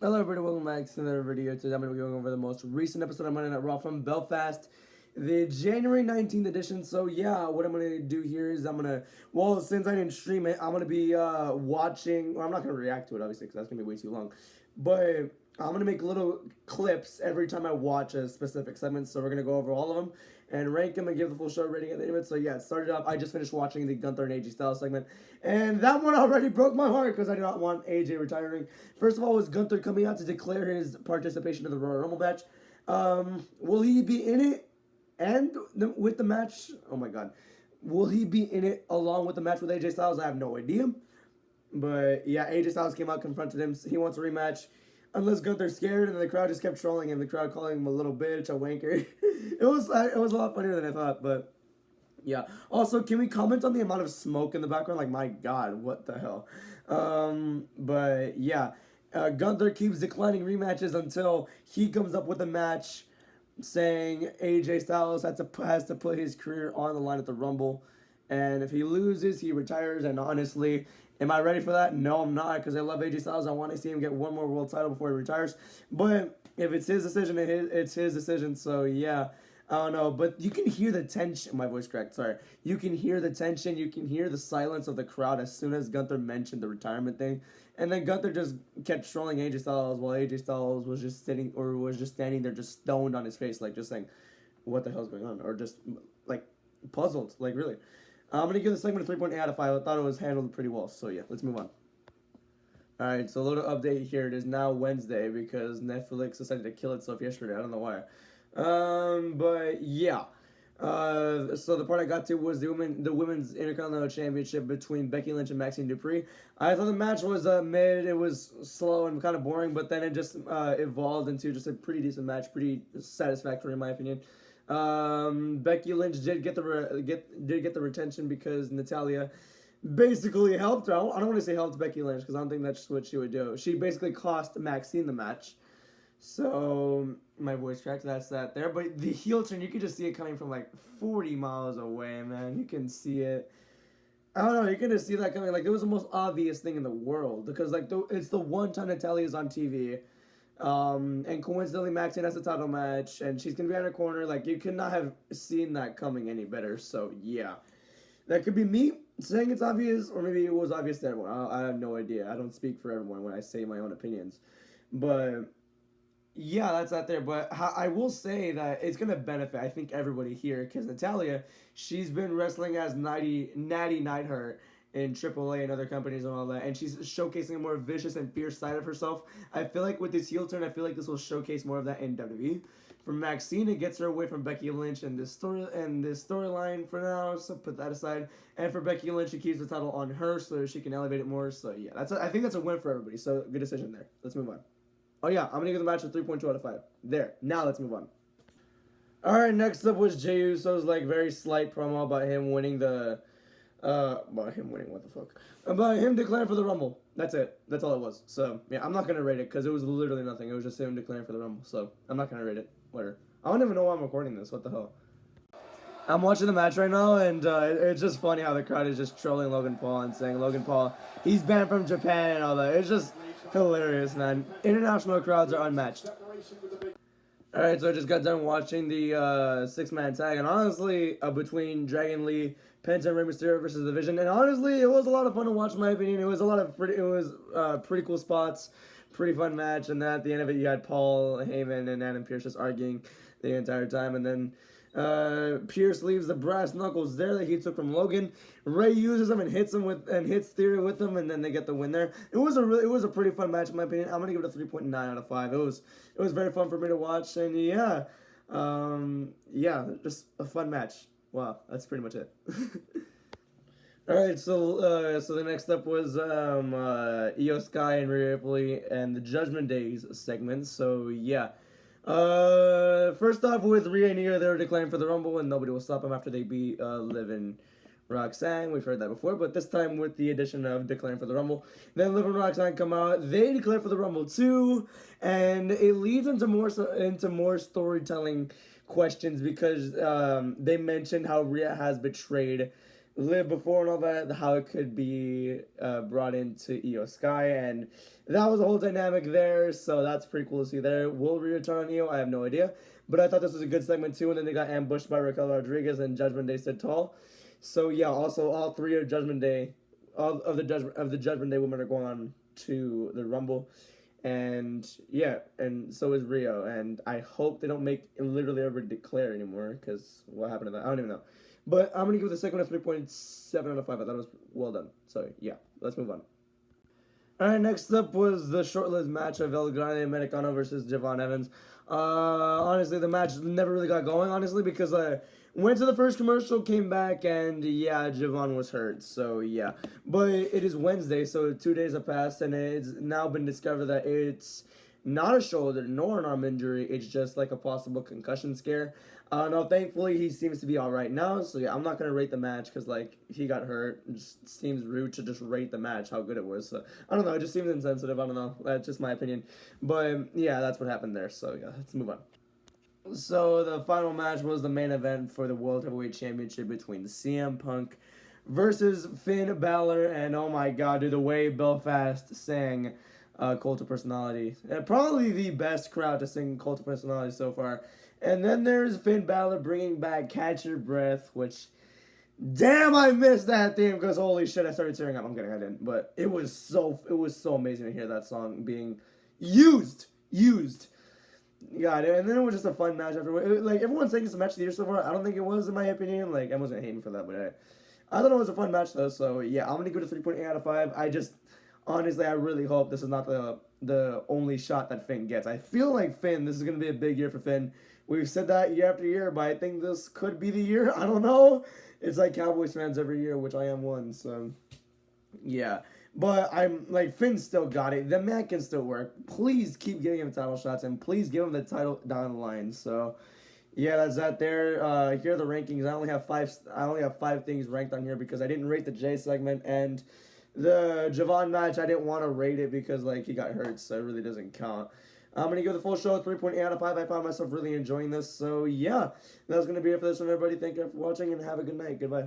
Hello everybody, welcome back to another video. Today I'm going to be going over the most recent episode of Monday Night Raw from Belfast, the January 19th edition. So yeah, what I'm going to do here is well, since I didn't stream it, I'm going to be watching, well, I'm not going to react to it obviously because that's going to be way too long, but I'm going to make little clips every time I watch a specific segment. So we're going to go over all of them and rank them and give the full show rating at the end of it. So yeah, it started up. I just finished watching the Gunther and AJ Styles segment, and that one already broke my heart because I did not want AJ retiring. First of all, was Gunther coming out to declare his participation in the Royal Rumble match. Will he be in it and with the match? Oh my god. Will he be in it along with the match with AJ Styles? I have no idea. But yeah, AJ Styles came out, confronted him. He wants a rematch. Unless Gunther's scared, and the crowd just kept trolling him. The crowd calling him a little bitch, a wanker. it was a lot funnier than I thought, but yeah. Also, can we comment on the amount of smoke in the background? Like, my god, what the hell? But yeah, Gunther keeps declining rematches until he comes up with a match saying AJ Styles has to put his career on the line at the Rumble, and if he loses, he retires. And honestly, am I ready for that? No, I'm not, because I love AJ Styles. I want to see him get one more world title before he retires. But if it's his decision, it's his decision. So yeah, I don't know. But you can hear the tension. My voice cracked. Sorry. You can hear the tension. You can hear the silence of the crowd as soon as Gunther mentioned the retirement thing. And then Gunther just kept trolling AJ Styles while AJ Styles was just standing there, just stoned on his face, like just saying, "What the hell's going on?" Or just like puzzled, like really. I'm gonna give the segment a 3.8 out of 5. I thought it was handled pretty well. So yeah, let's move on. All right, so a little update here. It is now Wednesday because Netflix decided to kill itself yesterday. I don't know why. But yeah. So the part I got to was the women's Intercontinental Championship between Becky Lynch and Maxine Dupree. I thought the match was mid. It was slow and kind of boring, but then it just evolved into just a pretty decent match, pretty satisfactory in my opinion. Becky Lynch did get the retention because Natalya basically helped her. I don't want to say helped Becky Lynch because I don't think that's what she would do. She basically cost Maxine the match. So my voice cracked. That's that there. But the heel turn, you could just see it coming from like 40 miles away, man. You can see it. I don't know. You can just see that coming. Like it was the most obvious thing in the world because like it's the one time Natalya is on TV. And coincidentally, Maxine has a title match, and she's gonna be on her corner. Like you could not have seen that coming any better. So yeah, that could be me saying it's obvious, or maybe it was obvious to everyone. I have no idea. I don't speak for everyone when I say my own opinions, but yeah, that's out there. But I will say that it's gonna benefit, I think, everybody here because Natalya, she's been wrestling as Natty Neidhart in AAA and other companies and all that, and she's showcasing a more vicious and fierce side of herself. I feel like with this heel turn, I feel like this will showcase more of that in WWE. For Maxine, it gets her away from Becky Lynch and this storyline for now. So put that aside. And for Becky Lynch, she keeps the title on her so she can elevate it more. So yeah, I think that's a win for everybody. So good decision there. Let's move on. Oh yeah, I'm gonna give the match a 3.2 out of 5. There. Now let's move on. All right, next up was Jey Uso's like very slight promo about him winning the about him winning, what the fuck? About him declaring for the Rumble. That's it. That's all it was. So, yeah, I'm not going to rate it because it was literally nothing. It was just him declaring for the Rumble. So, I'm not going to rate it. Whatever. I don't even know why I'm recording this. What the hell? I'm watching the match right now, and it's just funny how the crowd is just trolling Logan Paul and saying, Logan Paul, he's banned from Japan and all that. It's just hilarious, man. International crowds are unmatched. Alright, so I just got done watching the 6-man tag, and honestly, between Dragon Lee, Penta, and Rey Mysterio versus The Vision, and honestly, it was a lot of fun to watch, in my opinion. It was pretty cool spots, pretty fun match, and then at the end of it, you had Paul Heyman and Adam Pearce just arguing the entire time, and then Pierce leaves the brass knuckles there that he took from Logan. Ray uses them and hits Theory with them, and then they get the win there. It was a pretty fun match in my opinion. I'm gonna give it a 3.9 out of 5. It was very fun for me to watch, and yeah, just a fun match. Wow, that's pretty much it. All right, so the next up was Io Sky and Rhea Ripley and the Judgment Days segment. So yeah. First off with Rhea and Io, they were declaring for the Rumble and nobody will stop them after they beat Liv and Roxanne. We've heard that before, but this time with the addition of declaring for the Rumble. Then Liv and Roxanne come out. They declare for the Rumble too, and it leads into more storytelling questions because they mentioned how Rhea has betrayed Live before and all that, how it could be brought into Io Sky, and that was a whole dynamic there, so that's pretty cool to see there. Will we return on Io? I have no idea, but I thought this was a good segment too, and then they got ambushed by Raquel Rodriguez, and Judgment Day stood tall. So yeah, also all three of Judgment Day, all of the Judgment Day women are going on to the Rumble, and yeah, and so is Rio, and I hope they don't make literally ever declare anymore, because what happened to that? I don't even know. But I'm gonna give the second one a 3.7 out of 5. I thought it was well done. So yeah, let's move on. Alright, next up was the short-lived match of El Grande Americano versus Javon Evans. Honestly, the match never really got going, honestly, because I went to the first commercial, came back, and yeah, Javon was hurt. So yeah. But it is Wednesday, so 2 days have passed, and it's now been discovered that it's not a shoulder nor an arm injury. It's just like a possible concussion scare. No, thankfully he seems to be all right now. So yeah, I'm not gonna rate the match because like he got hurt. It just seems rude to just rate the match how good it was. So I don't know. It just seems insensitive. I don't know. That's just my opinion. But yeah, that's what happened there. So yeah, let's move on. So the final match was the main event for the World Heavyweight Championship between CM Punk versus Finn Balor, and oh my god, dude, the way Belfast sang Cult of Personality. Probably the best crowd to sing Cult of Personality so far. And then there's Finn Balor bringing back Catch Your Breath, which, damn, I missed that theme because holy shit, I started tearing up. I'm kidding, I didn't. But it was so amazing to hear that song being used. Yeah, and then it was just a fun match after. Like, everyone's saying it's a match of the year so far. I don't think it was, in my opinion. Like, I wasn't hating for that, but I thought it was a fun match, though. So, yeah, I'm going to give it a 3.8 out of 5. Honestly, I really hope this is not the only shot that Finn gets. I feel like Finn, this is going to be a big year for Finn. We've said that year after year, but I think this could be the year. I don't know. It's like Cowboys fans every year, which I am one, so yeah. But I'm like, Finn still got it. The man can still work. Please keep giving him title shots, and please give him the title down the line. So yeah, that's that there. Here are the rankings. I only have five things ranked on here because I didn't rate the J segment, and the Javon match I didn't want to rate it because like he got hurt, so it really doesn't count. I'm going to give the full show a 3.8 out of 5. I found myself really enjoying this. So, yeah, that's going to be it for this one, everybody. Thank you for watching, and have a good night. Goodbye.